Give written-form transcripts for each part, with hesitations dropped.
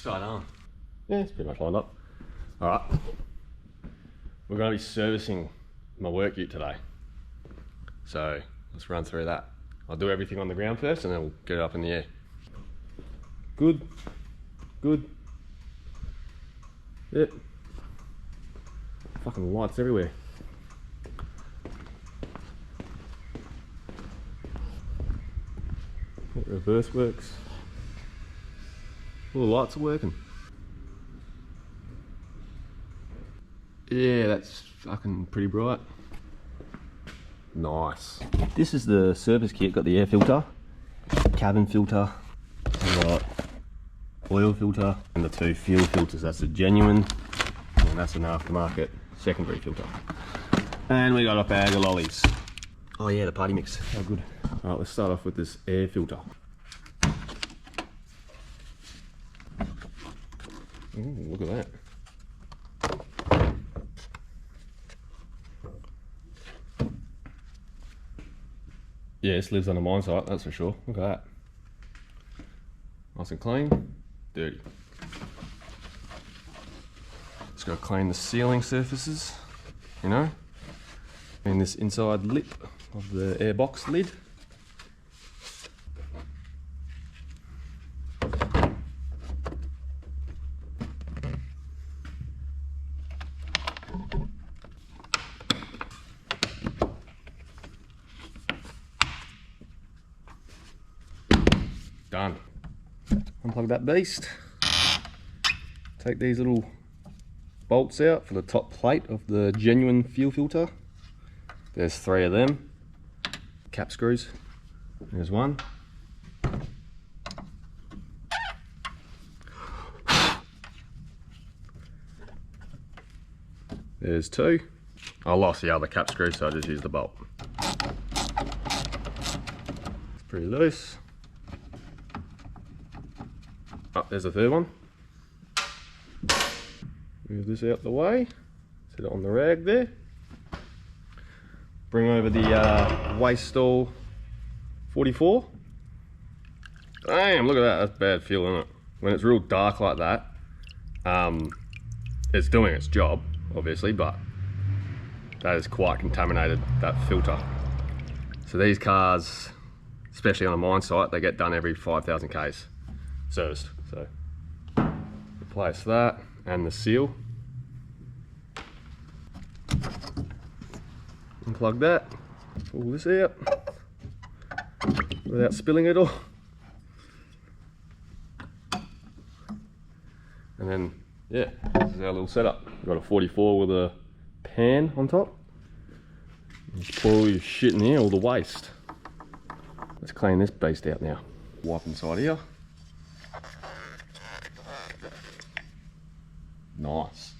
straight on. Yeah, it's pretty much lined up. Alright. We're going to be servicing my work ute today. So let's run through that. I'll do everything on the ground first and then we'll get it up in the air. Good. Good. Yep. Fucking lights everywhere. Reverse works. All the lights are working. Yeah, that's fucking pretty bright. Nice. This is the service kit. Got the air filter, cabin filter, got oil filter, and the 2 fuel filters. That's a genuine, and that's an aftermarket secondary filter. And we got a bag of lollies. Oh yeah, the party mix. How good. Alright, let's start off with this air filter. Ooh, look at that. Yeah, this lives on a mine site, that's for sure. Look at that. Nice and clean, dirty. Just gotta clean the ceiling surfaces, you know. And this inside lip of the airbox lid. Done. Unplug that beast. Take these little bolts out for the top plate of the genuine fuel filter. There's 3 of them. Cap screws. There's 1. There's 2. I lost the other cap screw, so I just used the bolt. It's pretty loose. Oh, there's a 3rd one. Move this out the way. Set it on the rag there. Bring over the waste stall 44. Damn, look at that. That's bad feel, isn't it? When it's real dark like that, it's doing its job, obviously, but that is quite contaminated, that filter. So these cars, especially on a mine site, they get done every 5,000 Ks serviced. So replace that and the seal. Unplug that. Pull this out without spilling it all. And then, yeah, this is our little setup. We've got a 44 with a pan on top. Just pour all your shit in here, all the waste. Let's clean this beast out now. Wipe inside here. Nice.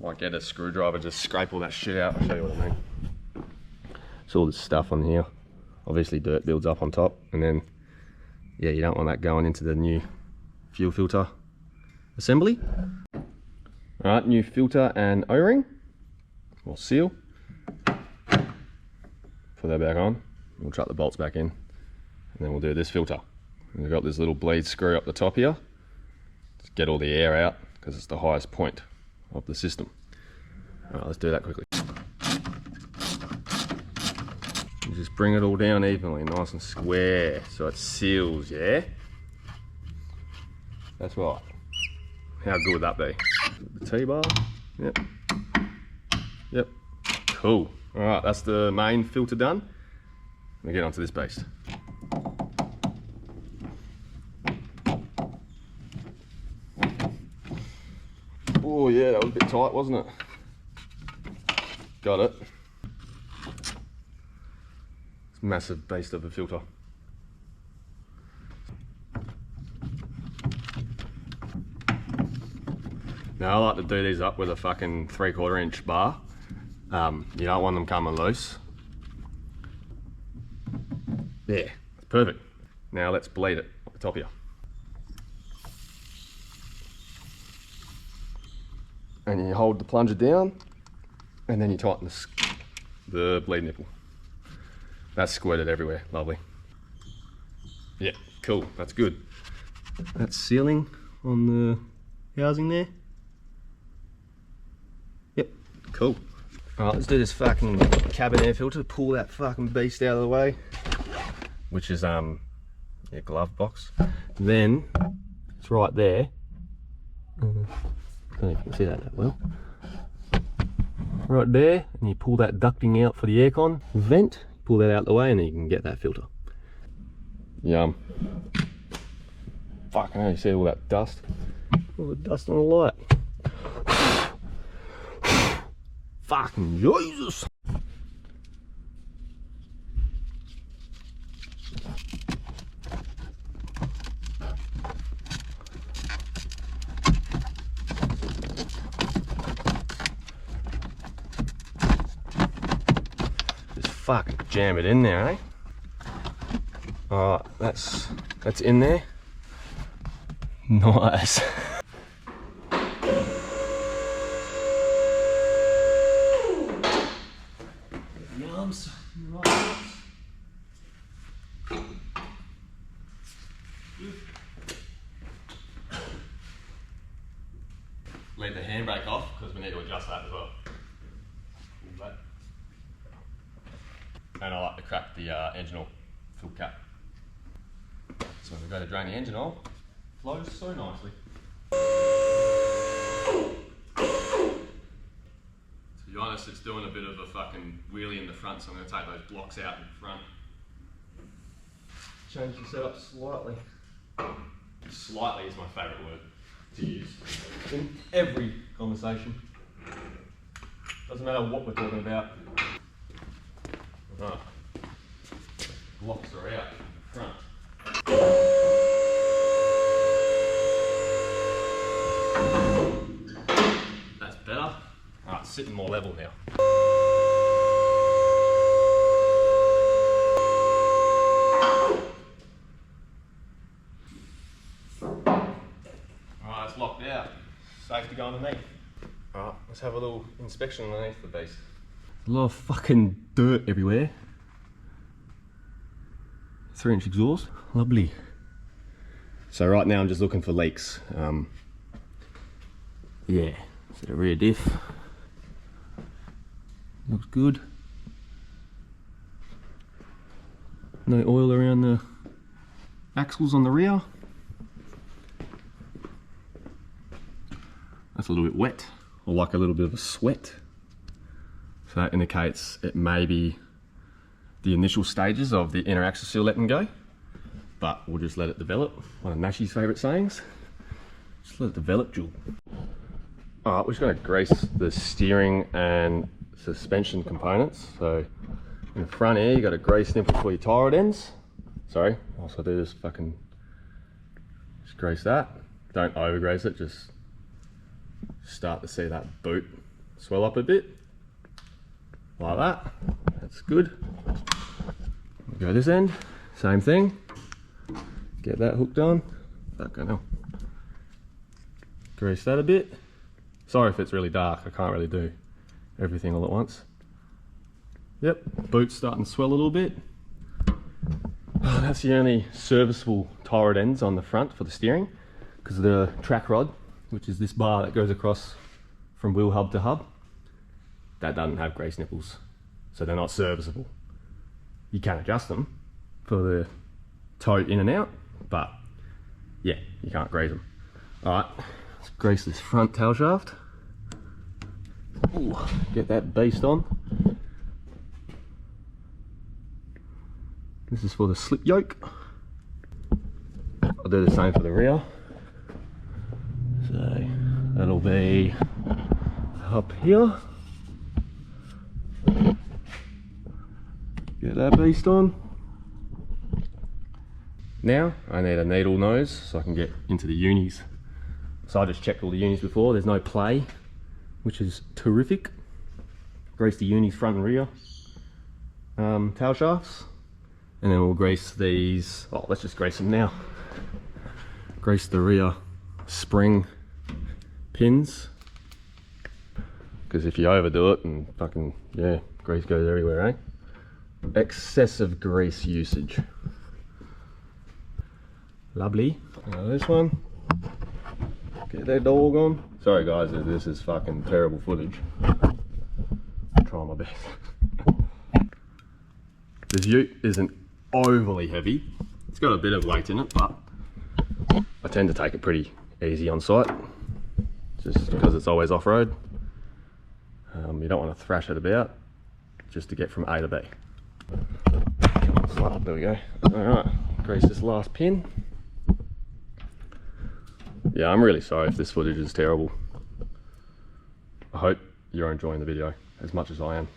Might get a screwdriver, just scrape all that shit out. I'll show you what I mean. It's all this stuff on here. Obviously dirt builds up on top, and then, yeah, you don't want that going into the new fuel filter assembly. Alright, new filter and O-ring, or seal. Put that back on. We'll chuck the bolts back in, and then we'll do this filter. And we've got this little bleed screw up the top here. Just get all the air out, because it's the highest point of the system. Alright, let's do that quickly. You just bring it all down evenly, nice and square, so it seals, yeah? That's right. How good would that be? The T-bar, yep. Yep, cool. Alright, that's the main filter done. We get onto this beast. Oh yeah, that was a bit tight, wasn't it? Got it. It's a massive beast of a filter. Now I like to do these up with a fucking 3/4 inch bar. You don't want them coming loose. Yeah, that's perfect. Now let's bleed it up the top here. And you hold the plunger down, and then you tighten the bleed nipple. That's squirted everywhere, lovely. Yeah, cool, that's good. That's sealing on the housing there. Yep, cool. Alright, let's do this fucking cabin air filter. Pull that fucking beast out of the way, which is yeah, glove box. Then it's right there. I don't know if you can see that well. Right there, and you pull that ducting out for the aircon vent. Pull that out the way, and then you can get that filter. Yum. Fucking hell, you see all that dust? All the dust on the light. Fucking Jesus! Just fucking jam it in there, eh? Alright, that's in there. Nice. Yums. Right. Leave the handbrake off because we need to adjust that as well. And I like to crack the engine oil fill cap. So when we go to drain the engine oil, it flows so nicely. To be honest, it's doing a bit of a fucking wheelie in the front, so I'm going to take those blocks out in front. Change the setup slightly. Slightly is my favourite word to use in every conversation. Doesn't matter what we're talking about. Right. Blocks are out in front. That's better. Alright, sitting more level now. Alright, it's locked out. Safe to go underneath. Alright, let's have a little inspection underneath the beast. A lot of fucking dirt everywhere. 3-inch exhaust, lovely. So right now I'm just looking for leaks. Yeah, so the rear diff looks good. No oil around the axles on the rear. That's a little bit wet, or like a little bit of a sweat. So that indicates it may be the initial stages of the inner axle seal letting go, but we'll just let it develop. One of Nashi's favourite sayings, just let it develop, Jewel. Alright, we're just going to grease the steering and suspension components. So in the front here, you got a grease nipple for your tie rod ends. Sorry, also do this fucking, just grease that. Don't over grease it, just start to see that boot swell up a bit. Like that, that's good. Go this end, same thing. Get that hooked on. Fucking hell. Grease that a bit. Sorry if it's really dark, I can't really do everything all at once. Yep, boot's starting to swell a little bit. Oh, that's the only serviceable tie rod ends on the front for the steering, because of the track rod, which is this bar that goes across from wheel hub to hub. That doesn't have grease nipples, so they're not serviceable. You can adjust them for the toe in and out, but yeah, you can't grease them. Alright, let's grease this front tail shaft. Ooh, get that beast on. This is for the slip yoke. I'll do the same for the rear. So that'll be up here. Get that beast on. Now I need a needle nose so I can get into the unis. So I just checked all the unis before, there's no play, which is terrific. Grease the unis front and rear tail shafts, and then we'll grease these, oh let's just grease them now. Grease the rear spring pins, because if you overdo it and fucking, yeah, grease goes everywhere, eh? Excessive grease usage. Lovely. Now this one. Get that dog on. Sorry guys, this is fucking terrible footage. I'm trying my best. This ute isn't overly heavy. It's got a bit of weight in it, but I tend to take it pretty easy on site, just because it's always off-road. You don't want to thrash it about, just to get from A to B. There we go. Alright, grease this last pin. Yeah, I'm really sorry if this footage is terrible. I hope you're enjoying the video as much as I am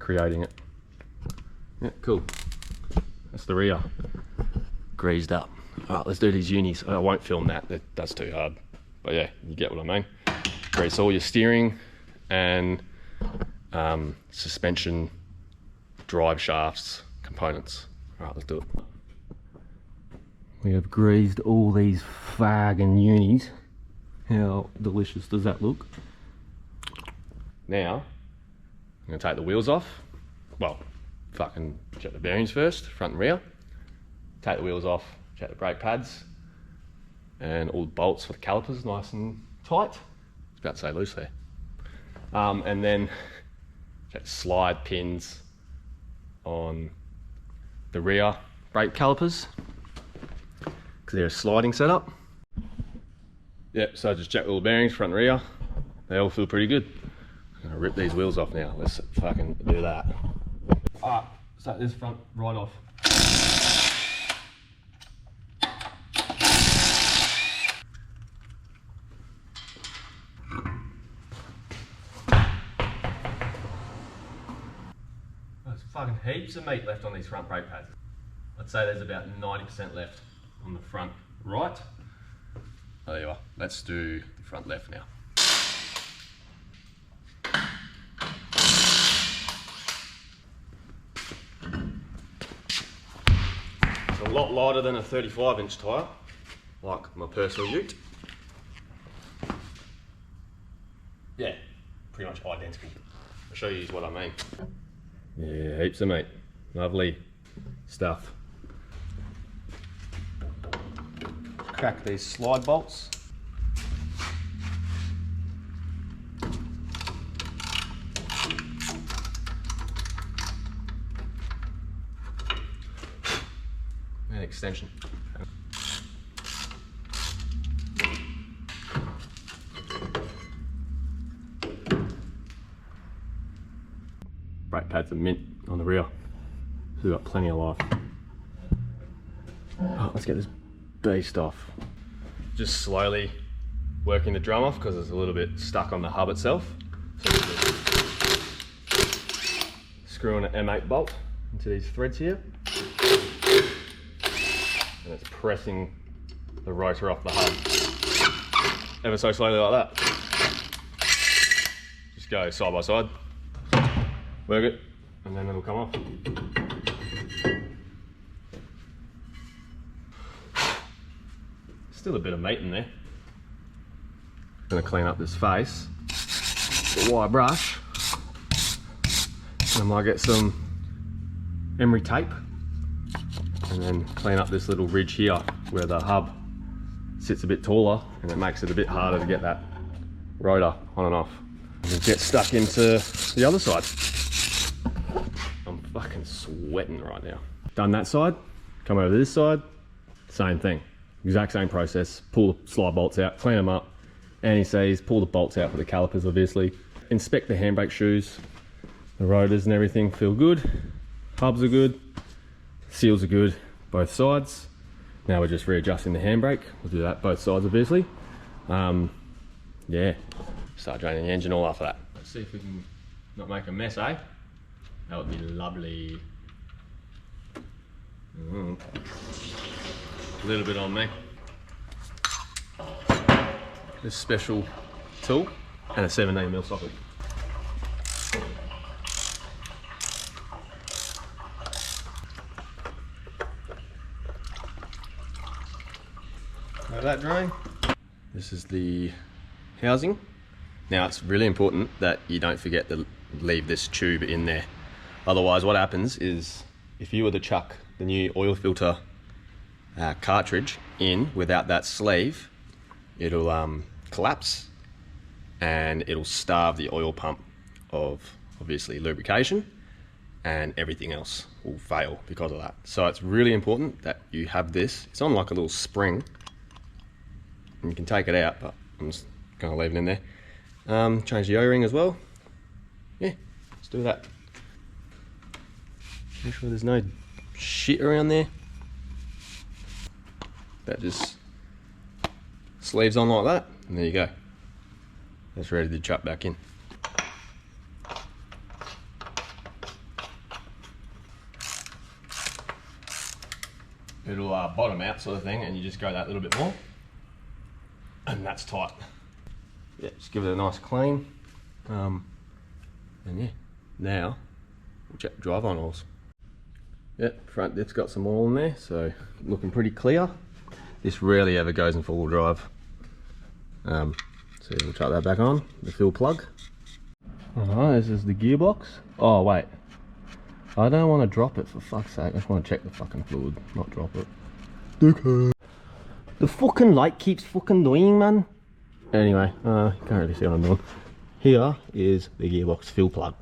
creating it. Yeah, cool. That's the rear. Greased up. Alright, let's do these unis. I won't film that, that's too hard. But yeah, you get what I mean. Grease all your steering and suspension, drive shafts, components. Alright, let's do it. We have greased all these fucking unis. How delicious does that look? Now, I'm gonna take the wheels off. Well, fucking check the bearings first, front and rear. Take the wheels off, check the brake pads, and all the bolts for the calipers nice and tight. I was about to say loose there. And then check the slide pins on the rear brake calipers, because they're a sliding setup. Yep, so just check all the bearings, front and rear. They all feel pretty good. I'm gonna rip these wheels off now. Let's fucking do that. Alright, start this front right off. There's fucking heaps of meat left on these front brake pads. I'd say there's about 90% left on the front right. Oh, there you are. Let's do the front left now. It's a lot lighter than a 35-inch tyre, like my personal ute. Yeah, pretty much identical. I'll show you what I mean. Yeah, heaps of meat. Lovely stuff. Crack these slide bolts. And extension. Brake pads are mint on the rear, so we've got plenty of life. Oh, let's get this beast off. Just slowly working the drum off because it's a little bit stuck on the hub itself. So we're screwing an M8 bolt into these threads here, and it's pressing the rotor off the hub ever so slowly like that. Just go side by side, work it, and then it'll come off. Still a bit of meat in there. I'm gonna clean up this face with a wire brush, and I might get some emery tape and then clean up this little ridge here where the hub sits a bit taller, and it makes it a bit harder to get that rotor on and off. And get stuck into the other side. I'm fucking sweating right now. Done that side, come over to this side, same thing. Exact same process. Pull the slide bolts out, clean them up, anti-seize, pull the bolts out for the calipers obviously. Inspect the handbrake shoes. The rotors and everything feel good. Hubs are good. Seals are good, both sides. Now we're just readjusting the handbrake. We'll do that both sides obviously. Yeah, start draining the engine all after that. Let's see if we can not make a mess, eh? That would be lovely. A little bit on me. This special tool and a 17mm socket. Let that drain. This is the housing. Now it's really important that you don't forget to leave this tube in there. Otherwise what happens is, if you were to chuck the new oil filter cartridge in without that sleeve, it'll collapse and it'll starve the oil pump of obviously lubrication, and everything else will fail because of that. So it's really important that you have this. It's on like a little spring, and you can take it out, but I'm just going to leave it in there. Change the O-ring as well. Yeah, let's do that. Make sure there's no shit around there. That just sleeves on like that, and there you go. That's ready to chuck back in. It'll bottom out sort of thing, and you just go that little bit more, and that's tight. Yeah, just give it a nice clean, and yeah, now we'll check the drive on oils. Yep, front diff's got some oil in there, so looking pretty clear. This rarely ever goes in four-wheel drive. So we'll chuck that back on, the fuel plug. Alright, this is the gearbox. Oh wait, I don't want to drop it, for fuck's sake. I just want to check the fucking fluid, not drop it. Okay. The fucking light keeps fucking doing, man. Anyway, can't really see what I'm doing. Here is the gearbox fuel plug.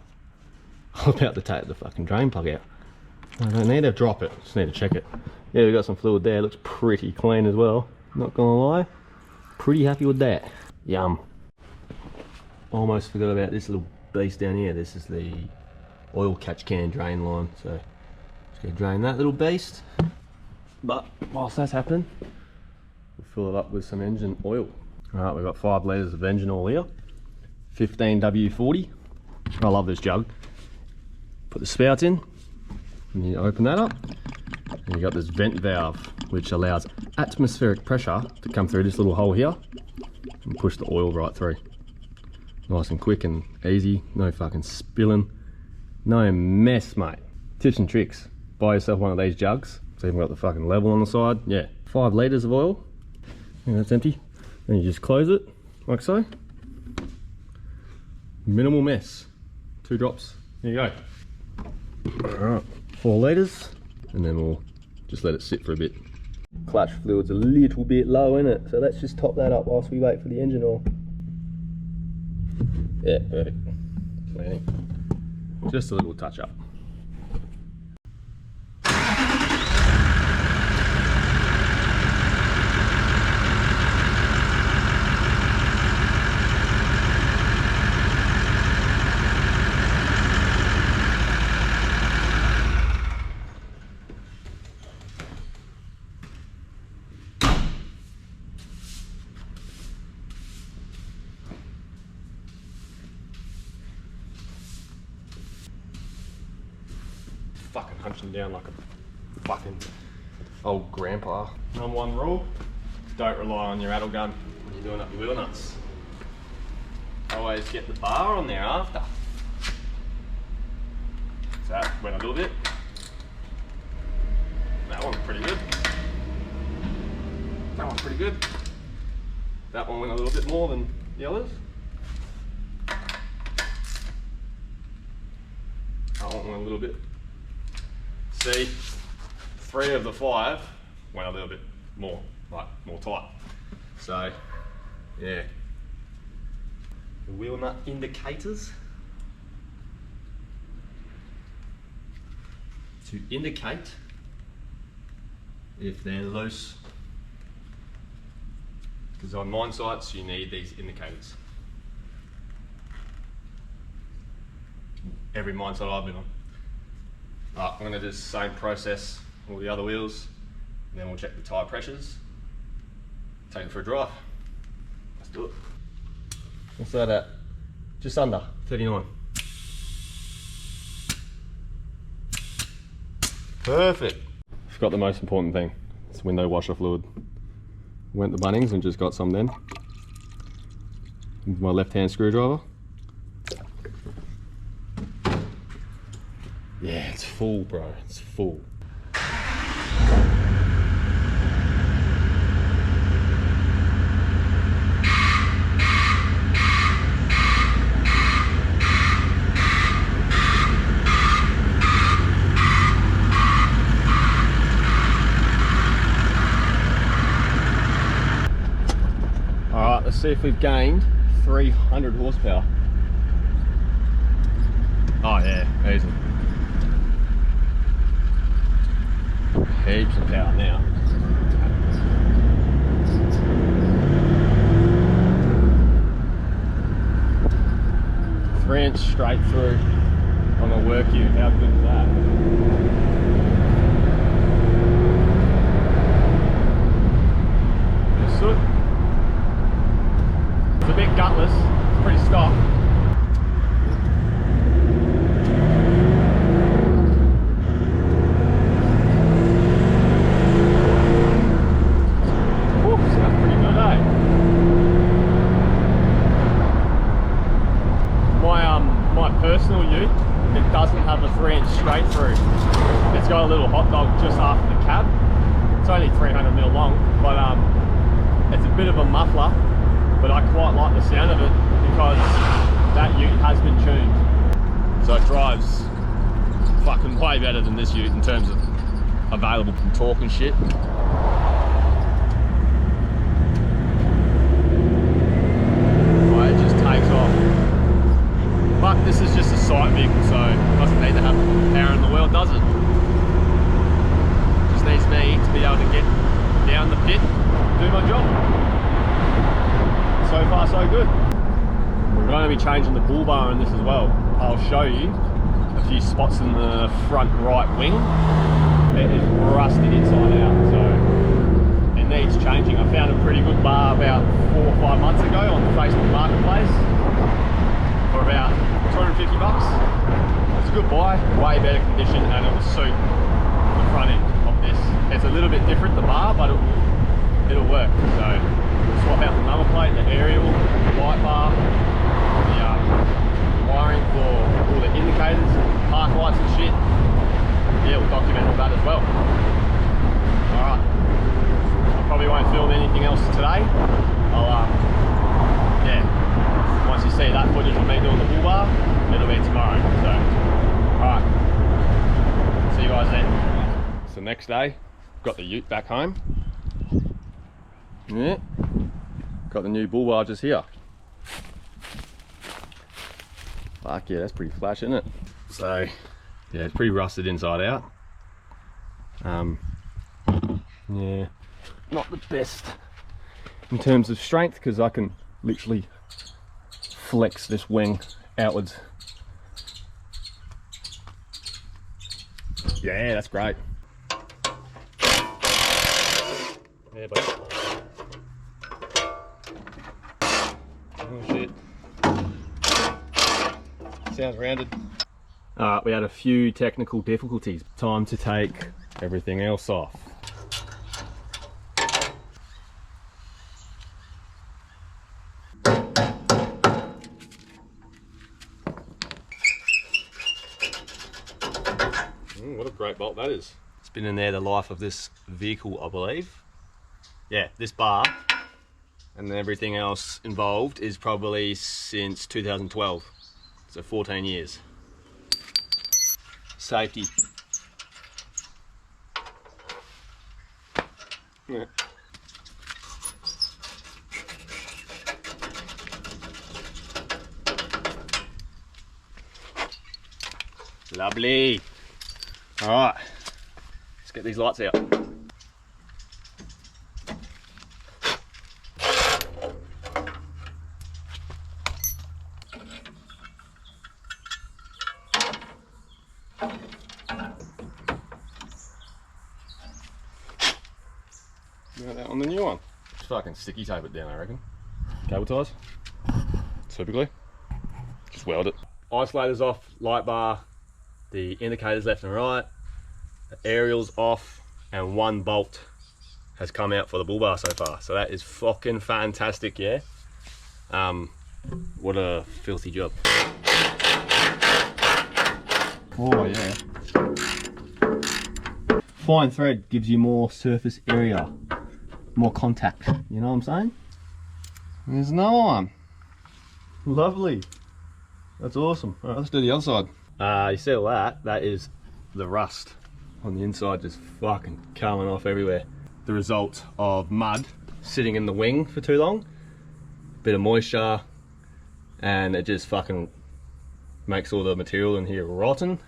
I'm about to take the fucking drain plug out. I don't need to drop it, just need to check it. Yeah, we got some fluid there, looks pretty clean as well. Not gonna lie, pretty happy with that. Yum. Almost forgot about this little beast down here. This is the oil catch can drain line, so just gonna drain that little beast. But whilst that's happening, we'll fill it up with some engine oil. Alright, we've got 5 litres of engine oil here, 15W40. I love this jug. Put the spouts in, and you open that up, and you got this vent valve which allows atmospheric pressure to come through this little hole here and push the oil right through. Nice and quick and easy, no fucking spilling, no mess, mate. Tips and tricks: buy yourself one of these jugs. It's even got the fucking level on the side. Yeah, 5 litres of oil, and that's empty. Then you just close it like so. Minimal mess. 2 drops. There you go. Alright, 4 litres, and then we'll just let it sit for a bit. Clutch fluid's a little bit low in it, so let's just top that up whilst we wait for the engine oil. Yeah, perfect. Just a little touch up. Fucking hunching down like a fucking old grandpa. Number 1 rule: don't rely on your addle gun when you're doing up your wheel nuts. Always get the bar on there after. So that went a little bit. That one's pretty good. That one's pretty good. That one went a little bit more than the others. That one went a little bit. See, 3 of the 5 went a little bit more, like more tight. So, yeah. The wheel nut indicators to indicate if they're loose. Because on mine sites you need these indicators. Every mine site I've been on. I'm going to do the same process all the other wheels, and then we'll check the tyre pressures, take it for a drive. Let's do it. What's that at? Just under 39. Perfect. Forgot the most important thing. It's window washer fluid. Went to Bunnings and just got some then. With my left-hand screwdriver. Yeah, it's full, bro. It's full. see if we've gained 300 horsepower. Oh yeah, easy. Heaps of power now. 3-inch straight through on a work ute. How good is that? The soot. It's a bit gutless. It's pretty stock. Personal ute, it doesn't have a 3-inch straight through. It's got a little hot dog just after the cab. It's only 300mm long, but it's a bit of a muffler, but I quite like the sound of it because that ute has been tuned. So it drives fucking way better than this ute in terms of available torque and shit. Oh, it just takes off. But this is just a site vehicle, so it doesn't need to have power in the world, does it? Just needs me to be able to get down the pit, do my job. So far so good. We're going to be changing the bull bar in this as well. I'll show you a few spots in the front right wing. It is rusted inside out, so it needs changing. I found a pretty good bar about 4 or 5 months ago on the Facebook Marketplace for about 250 bucks. It's a good buy, way better condition, and it will suit the front end of this. It's a little bit different, the bar, but it'll work. So swap out the number plate, the aerial, the light bar, the wiring for all the indicators, park lights and shit. Yeah, we'll document all that as well. Alright, I probably won't film anything else today. Once you see that footage of me doing the bull bar, it'll be tomorrow. So, alright, see you guys then. It's the next day, got the ute back home. Yeah, got the new bull bar just here. Fuck yeah, that's pretty flash, isn't it? So, yeah, it's pretty rusted inside out. Yeah, not the best in terms of strength because I can literally flex this wing outwards. Yeah, that's great. Yeah, buddy. Oh shit. Sounds rounded. Alright, we had a few technical difficulties. Time to take everything else off. What a great bolt that is. It's been in there the life of this vehicle, I believe. Yeah, this bar and then everything else involved is probably since 2012. So 14 years. Safety. Yeah. Lovely. All right, let's get these lights out. Now that on the new one. Just fucking sticky tape it down, I reckon. Cable ties. Super glue. Just weld it. Isolators off, light bar, the indicators left and right, the aerials off, and 1 bolt has come out for the bull bar so far. So that is fucking fantastic, yeah? What a filthy job. Oh yeah. Fine thread gives you more surface area, more contact, you know what I'm saying? There's another one. Lovely. That's awesome. All right, let's do the other side. You see all that? That is the rust on the inside just fucking coming off everywhere. The result of mud sitting in the wing for too long. bit of moisture, and it just fucking makes all the material in here rotten.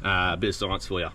A bit of science for you.